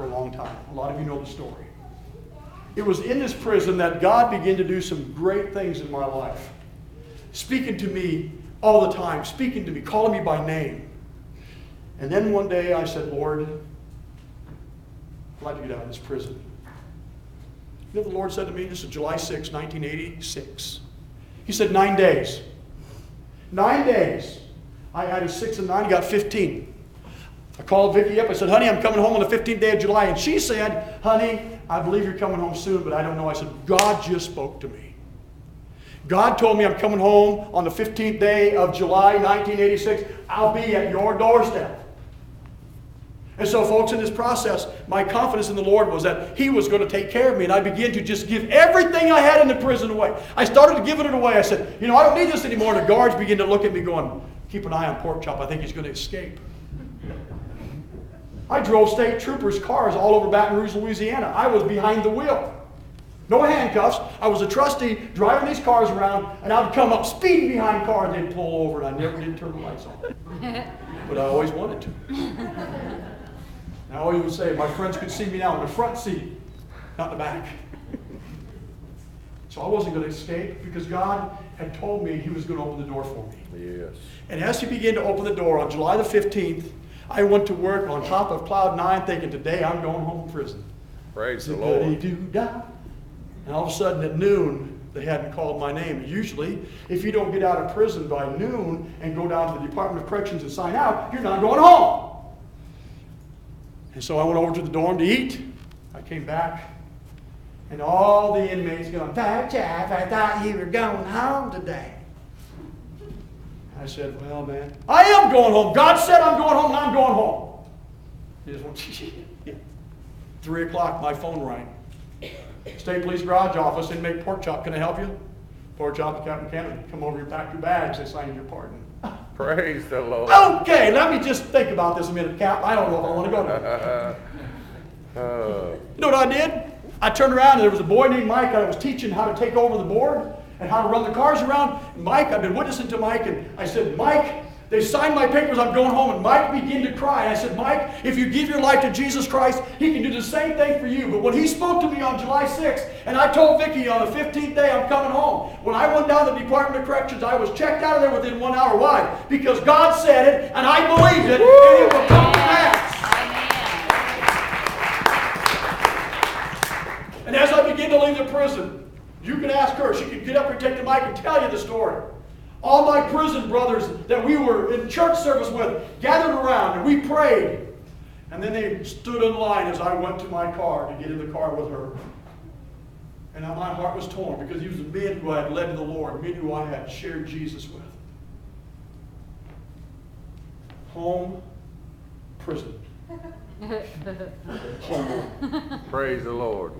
for a long time. A lot of you know the story. It was in this prison that God began to do some great things in my life. Speaking to me all the time, speaking to me, calling me by name. And then one day I said, Lord, I'd like to get out of this prison. You know what the Lord said to me? This is July 6, 1986. He said, 9 days. 9 days. I had 6 and 9, he got 15. I called Vicki up. I said, honey, I'm coming home on the 15th day of July. And she said, honey, I believe you're coming home soon, but I don't know. I said, God just spoke to me. God told me I'm coming home on the 15th day of July, 1986. I'll be at your doorstep. And so, folks, in this process, my confidence in the Lord was that He was going to take care of me. And I began to just give everything I had in the prison away. I started giving it away. I said, I don't need this anymore. And the guards began to look at me going, keep an eye on Porchop. I think he's going to escape. I drove state troopers' cars all over Baton Rouge, Louisiana. I was behind the wheel. No handcuffs. I was a trustee driving these cars around, and I would come up speeding behind cars. They'd pull over, and I never did turn the lights on. But I always wanted to. And I always would say, my friends could see me now in the front seat, not in the back. So I wasn't going to escape because God had told me He was going to open the door for me. Yes. And as He began to open the door on July the 15th, I went to work on top of cloud 9 thinking, today I'm going home from prison. Praise the Lord. And all of a sudden at noon, they hadn't called my name. Usually, if you don't get out of prison by noon and go down to the Department of Corrections and sign out, you're not going home. And so I went over to the dorm to eat. I came back, and all the inmates going, Pochop, I thought you were going home today. I said, well, man, I am going home. God said I'm going home, and I'm going home. He just went, 3 o'clock, my phone rang. State Police Garage Office, inmate Pochop, can I help you? Pochop, Captain Kennedy, come over here, pack your bags, they signed your pardon. Praise the Lord. Okay, let me just think about this a minute, Cap. I don't know if I want to go there. You know what I did? I turned around and there was a boy named Mike I was teaching how to take over the board and how to run the cars around. And Mike, I've been witnessing to Mike, and I said, Mike, they signed my papers, I'm going home. And Mike began to cry. And I said, Mike, if you give your life to Jesus Christ, He can do the same thing for you. But when he spoke to me on July 6th, and I told Vicki on the 15th day I'm coming home, when I went down to the Department of Corrections, I was checked out of there within 1 hour. Why? Because God said it, and I believed it, and it will come to pass. And as I began to leave the prison, you can ask her. She can get up here, take the mic, and tell you the story. All my prison brothers that we were in church service with gathered around, and we prayed. And then they stood in line as I went to my car to get in the car with her. And my heart was torn because he was a man who I had led to the Lord, a man who I had shared Jesus with. Home, prison. Home. Praise the Lord.